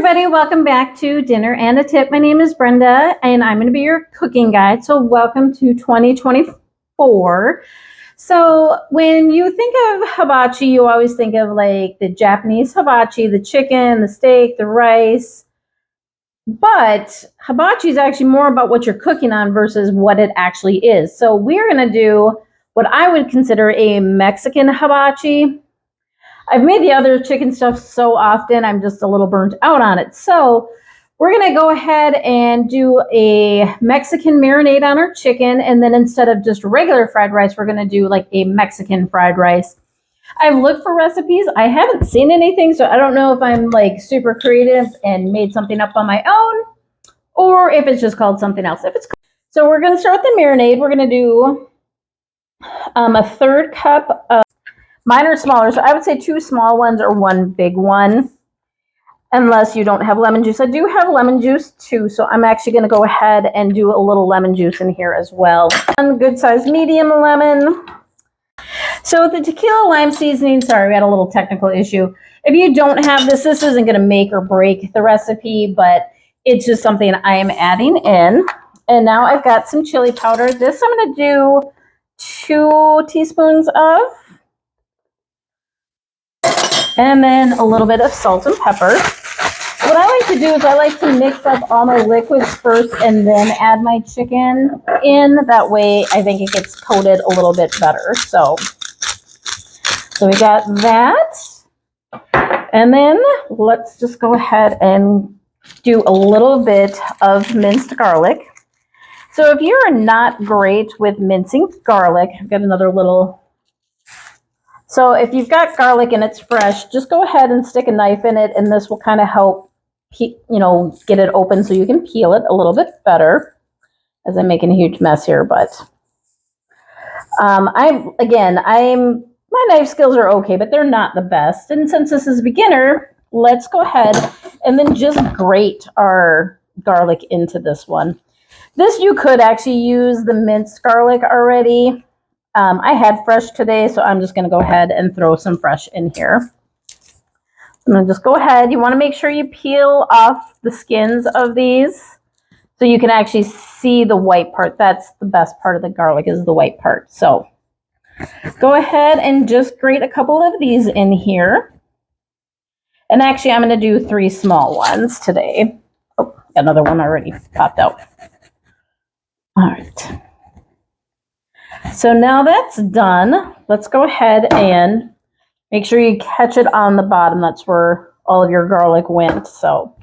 everybody, welcome back to Dinner and a Tip. My name is Brenda and I'm going to be your cooking guide. So welcome to 2024. So when you think of hibachi, you always think of like the Japanese hibachi, the chicken, the steak, the rice. But hibachi is actually more about what you're cooking on versus what it actually is. So we're going to do what I would consider a Mexican hibachi. I've made the other chicken stuff so often, I'm just a little burnt out on it. So we're going to go ahead and do a Mexican marinade on our chicken. And then instead of just regular fried rice, we're going to do like a Mexican fried rice. I've looked for recipes. I haven't seen anything, so I don't know if I'm like super creative and made something up on my own or if it's just called something else. So we're going to start with the marinade. We're going to do a third cup of, mine are smaller, so I would say 2 small ones or 1 big one, unless you don't have lemon juice. I do have lemon juice too, so I'm actually going to go ahead and do a little lemon juice in here as well. One good size medium lemon. So the tequila lime seasoning, sorry, we had a little technical issue. If you don't have this isn't going to make or break the recipe, but it's just something I am adding in. And now I've got some chili powder. This I'm going to do 2 teaspoons of. And then a little bit of salt and pepper. What I like to do is I like to mix up all my liquids first and then add my chicken in. That way I think it gets coated a little bit better. So we got that. And then let's just go ahead and do a little bit of minced garlic. So if you're not great with mincing garlic, I've got another little. So if you've got garlic and it's fresh, just go ahead and stick a knife in it, and this will kind of help, get it open so you can peel it a little bit better. As I'm making a huge mess here, but my knife skills are okay, but they're not the best. And since this is a beginner, let's go ahead and then just grate our garlic into this one. This you could actually use the minced garlic already. I had fresh today, so I'm just going to go ahead and throw some fresh in here. I'm going to just go ahead. You want to make sure you peel off the skins of these so you can actually see the white part. That's the best part of the garlic, is the white part. So go ahead and just grate a couple of these in here. And actually, I'm going to do 3 small ones today. Oh, another one already popped out. All right. So now that's done, let's go ahead and make sure you catch it on the bottom. That's where all of your garlic went. So,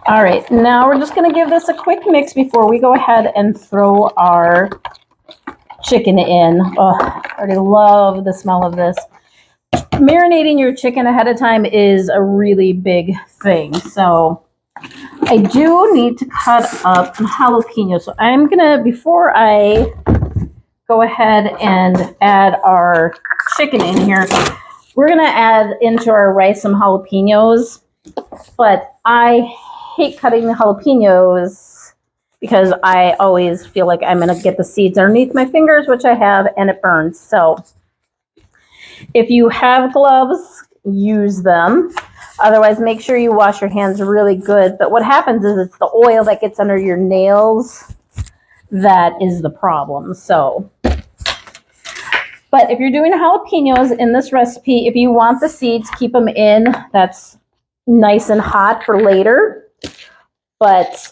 all right, now we're just going to give this a quick mix before we go ahead and throw our chicken in. Oh, I already love the smell of this. Marinating your chicken ahead of time is a really big thing. So I do need to cut up some jalapenos. So I'm gonna, before I go ahead and add our chicken in here, we're gonna add into our rice some jalapenos. But I hate cutting the jalapenos because I always feel like I'm gonna get the seeds underneath my fingers, which I have, and it burns. So if you have gloves, use them. Otherwise, make sure you wash your hands really good. But what happens is it's the oil that gets under your nails that is the problem. So, but if you're doing jalapenos in this recipe, if you want the seeds, keep them in. That's nice and hot for later. But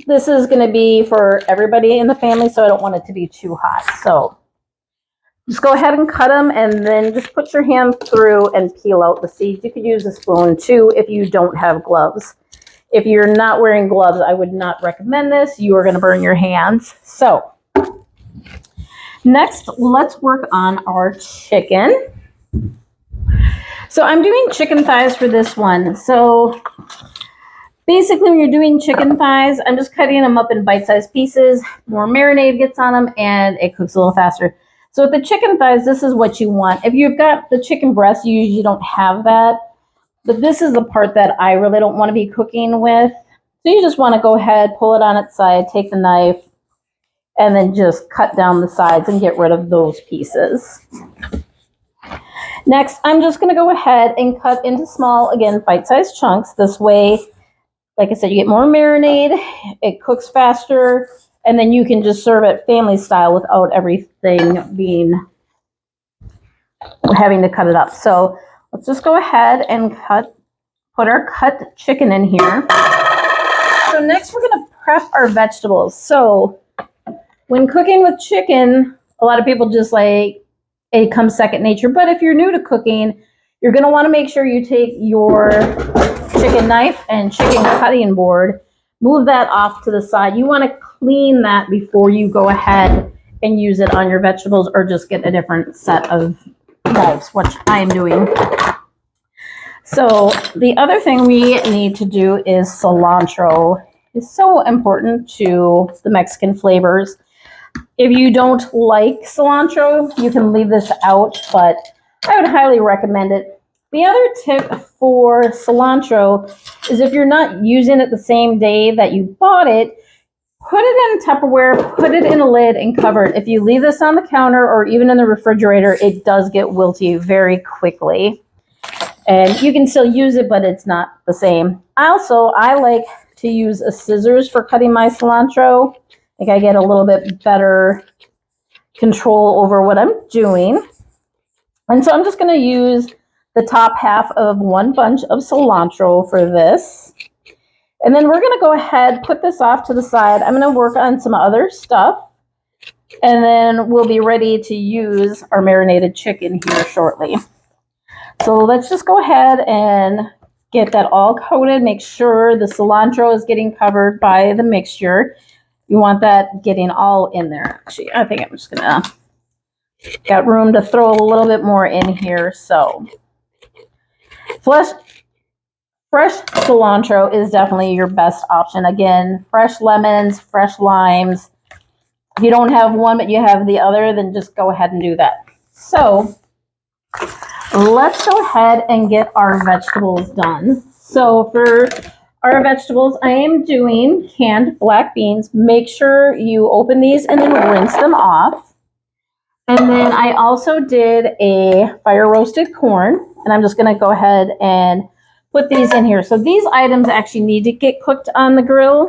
this is going to be for everybody in the family, so I don't want it to be too hot. So just go ahead and cut them, and then just put your hand through and peel out the seeds. You could use a spoon too if you don't have gloves. If you're not wearing gloves, I would not recommend this. You are going to burn your hands. So next, let's work on our chicken. So I'm doing chicken thighs for this one. So basically, when you're doing chicken thighs, I'm just cutting them up in bite-sized pieces. More marinade gets on them, and it cooks a little faster. So with the chicken thighs, this is what you want. If you've got the chicken breast, you usually don't have that. But this is the part that I really don't want to be cooking with. So you just want to go ahead, pull it on its side, take the knife, and then just cut down the sides and get rid of those pieces. Next, I'm just going to go ahead and cut into small, again, bite-sized chunks. This way, like I said, you get more marinade, it cooks faster, and then you can just serve it family style without everything having to cut it up. So let's just go ahead and put our cut chicken in here. So next we're going to prep our vegetables. So when cooking with chicken, a lot of people just like it comes second nature. But if you're new to cooking, you're going to want to make sure you take your chicken knife and chicken cutting board, move that off to the side. You want to clean that before you go ahead and use it on your vegetables, or just get a different set of knives, which I am doing. So the other thing we need to do is cilantro. It's so important to the Mexican flavors. If you don't like cilantro, you can leave this out, but I would highly recommend it. The other tip for cilantro is if you're not using it the same day that you bought it, put it in Tupperware, put it in a lid and cover it. If you leave this on the counter or even in the refrigerator, it does get wilty very quickly. And you can still use it, but it's not the same. I like to use a scissors for cutting my cilantro. I think I get a little bit better control over what I'm doing. And so I'm just going to use the top half of one bunch of cilantro for this. And then we're going to go ahead, put this off to the side. I'm going to work on some other stuff. And then we'll be ready to use our marinated chicken here shortly. So let's just go ahead and get that all coated. Make sure the cilantro is getting covered by the mixture. You want that getting all in there. Actually, I think I'm just going to, got room to throw a little bit more in here. So fresh cilantro is definitely your best option. Again, fresh lemons, fresh limes. If you don't have one but you have the other, then just go ahead and do that. So let's go ahead and get our vegetables done. So for our vegetables, I am doing canned black beans. Make sure you open these and then rinse them off. And then I also did a fire roasted corn, and I'm just going to go ahead and put these in here. So these items actually need to get cooked on the grill,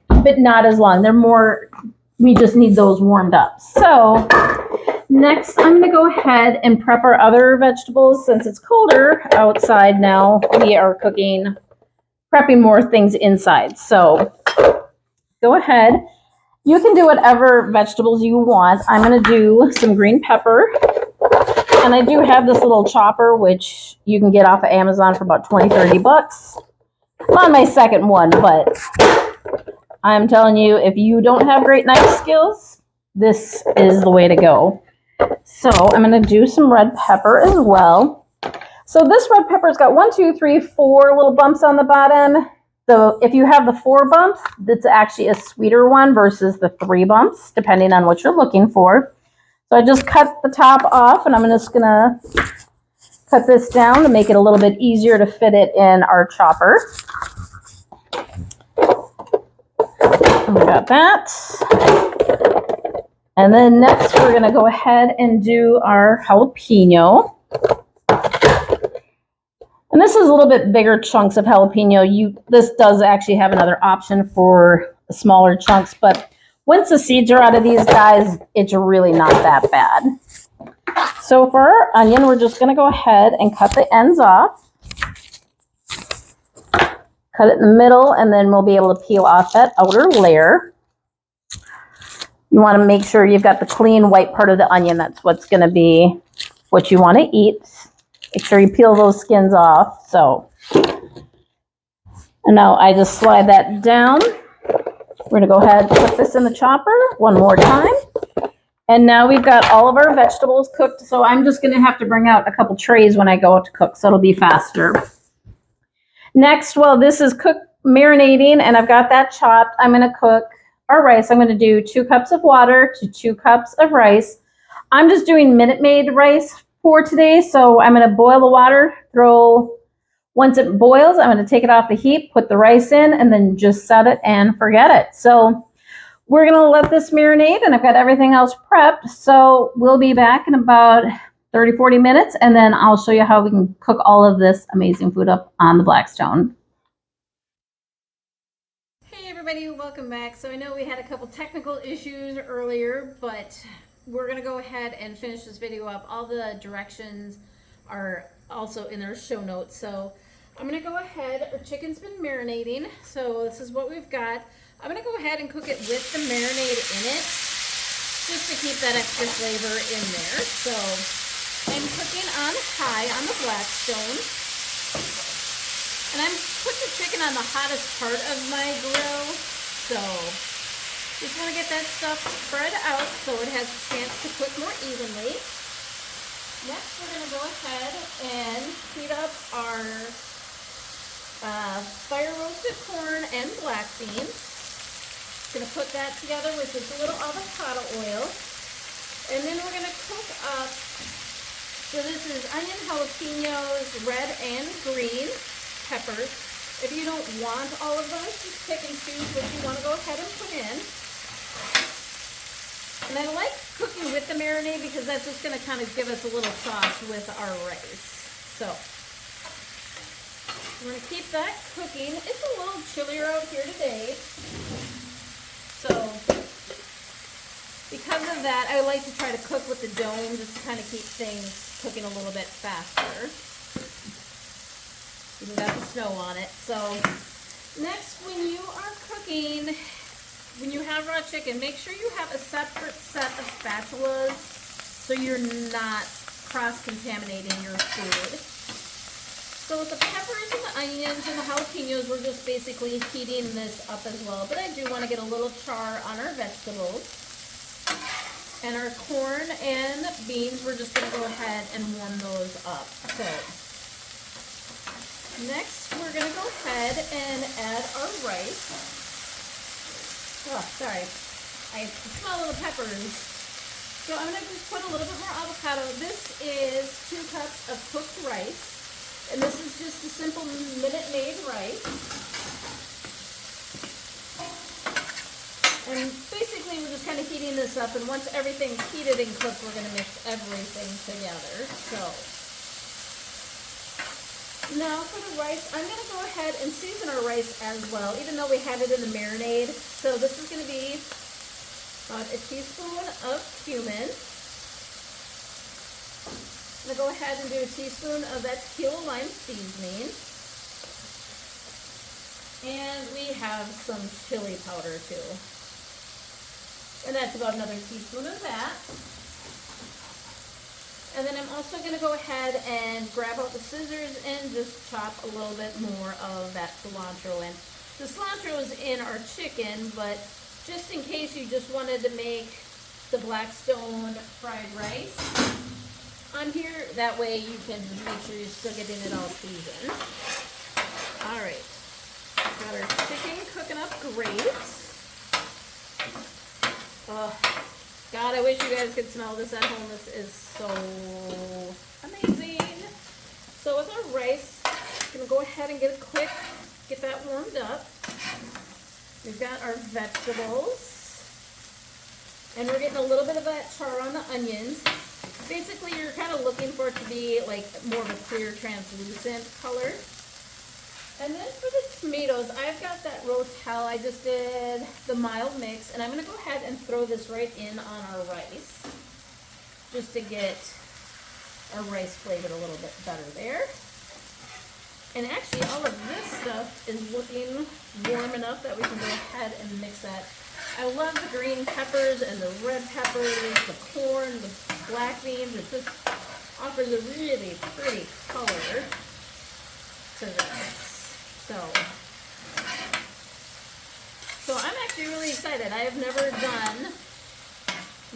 but not as long. They're more, we just need those warmed up. So next, I'm going to go ahead and prep our other vegetables. Since it's colder outside now, we are prepping more things inside. So go ahead. You can do whatever vegetables you want. I'm going to do some green pepper. And I do have this little chopper, which you can get off of Amazon for about 20, 30 bucks. I'm on my second one, but I'm telling you, if you don't have great knife skills, this is the way to go. So I'm going to do some red pepper as well. So this red pepper's got 1, 2, 3, 4 little bumps on the bottom. So if you have the 4 bumps, that's actually a sweeter one versus the 3 bumps, depending on what you're looking for. So I just cut the top off, and I'm just going to cut this down to make it a little bit easier to fit it in our chopper. And we got that. And then next we're going to go ahead and do our jalapeno. And this is a little bit bigger chunks of jalapeno. This does actually have another option for smaller chunks, but once the seeds are out of these guys, it's really not that bad. So for our onion, we're just going to go ahead and cut the ends off. Cut it in the middle, and then we'll be able to peel off that outer layer. You want to make sure you've got the clean white part of the onion. That's what's going to be what you want to eat. Make sure you peel those skins off. So, and now I just slide that down. We're going to go ahead and put this in the chopper one more time. And now we've got all of our vegetables cooked. So I'm just going to have to bring out a couple trays when I go to cook, so it'll be faster. Next, while this is marinating and I've got that chopped, I'm going to cook our rice. I'm going to do 2 cups of water to 2 cups of rice. I'm just doing Minute Maid rice for today, so I'm going to boil the water, once it boils, I'm going to take it off the heat, put the rice in, and then just set it and forget it. So we're going to let this marinate, and I've got everything else prepped, so we'll be back in about 30, 40 minutes, and then I'll show you how we can cook all of this amazing food up on the Blackstone. Hey everybody, welcome back. So I know we had a couple technical issues earlier, but we're gonna go ahead and finish this video up. All the directions are also in our show notes. So I'm gonna go ahead, our chicken's been marinating, so this is what we've got. I'm gonna go ahead and cook it with the marinade in it, just to keep that extra flavor in there. So I'm cooking on high on the Blackstone. And I'm putting the chicken on the hottest part of my grill. So just want to get that stuff spread out so it has a chance to cook more evenly. Next, we're going to go ahead and heat up our fire roasted corn and black beans. Going to put that together with just a little avocado oil. And then we're going to cook up, so this is onion, jalapenos, red and green peppers. If you don't want all of those, just pick and choose what you want to go ahead and put in. And I like cooking with the marinade because that's just going to kind of give us a little sauce with our rice. So we're going to keep that cooking. It's a little chillier out here today. So because of that, I like to try to cook with the dome just to kind of keep things cooking a little bit faster. Even got the snow on it. So next, when you are cooking, when you have raw chicken, make sure you have a separate set of spatulas so you're not cross-contaminating your food. So with the peppers and the onions and the jalapenos, we're just basically heating this up as well. But I do want to get a little char on our vegetables. And our corn and beans, we're just going to go ahead and warm those up. So next, we're going to go ahead and add our rice. Oh, sorry. I smell the peppers. So I'm going to just put a little bit more avocado. This is 2 cups of cooked rice. And this is just a simple Minute Maid rice. And basically, we're just kind of heating this up. And once everything's heated and cooked, we're going to mix everything together. So now for the rice, I'm going to go ahead and season our rice as well, even though we have it in the marinade. So this is going to be about a teaspoon of cumin. I'm going to go ahead and do a teaspoon of that Tequila lime seasoning. And we have some chili powder too. And that's about another teaspoon of that. And then I'm also going to go ahead and grab out the scissors and just chop a little bit more of that cilantro in. The cilantro is in our chicken, but just in case you just wanted to make the Blackstone fried rice on here, that way you can make sure you're still getting it all seasoned. All right, got our chicken cooking up great. Oh, God, I wish you guys could smell this at home. This is so amazing. So with our rice, I'm going to go ahead and get that warmed up. We've got our vegetables. And we're getting a little bit of that char on the onions. Basically, you're kind of looking for it to be like more of a clear, translucent color. And then for the tomatoes, I've got that Rotel. I just did the mild mix, and I'm going to go ahead and throw this right in on our rice, just to get our rice flavored a little bit better there. And actually, all of this stuff is looking warm enough that we can go ahead and mix that. I love the green peppers and the red peppers, the corn, the black beans. It just offers a really pretty color to this. So I'm actually really excited. I have never done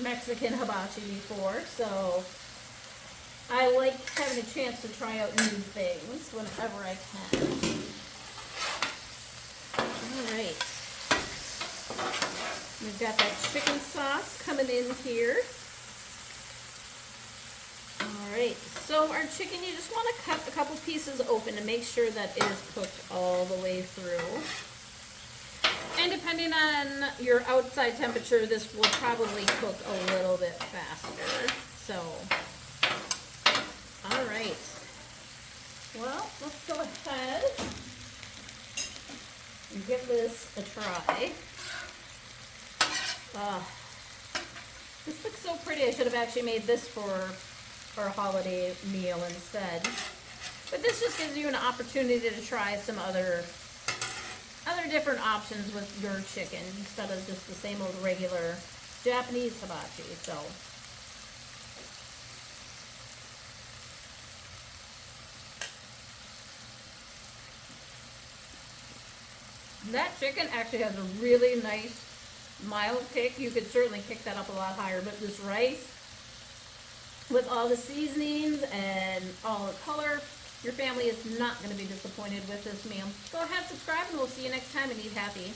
Mexican hibachi before, so I like having a chance to try out new things whenever I can. All right. We've got that chicken sauce coming in here. All right, so our chicken, you just want to cut a couple pieces open to make sure that it is cooked all the way through. And depending on your outside temperature, this will probably cook a little bit faster. So All right. Well, let's go ahead and give this a try. This looks so pretty. I should have actually made this for a holiday meal instead. But this just gives you an opportunity to try some other different options with your chicken instead of just the same old regular Japanese hibachi. So that chicken actually has a really nice mild kick. You could certainly kick that up a lot higher, but this rice with all the seasonings and all the color, your family is not going to be disappointed with this meal. Go ahead, subscribe, and we'll see you next time and eat happy.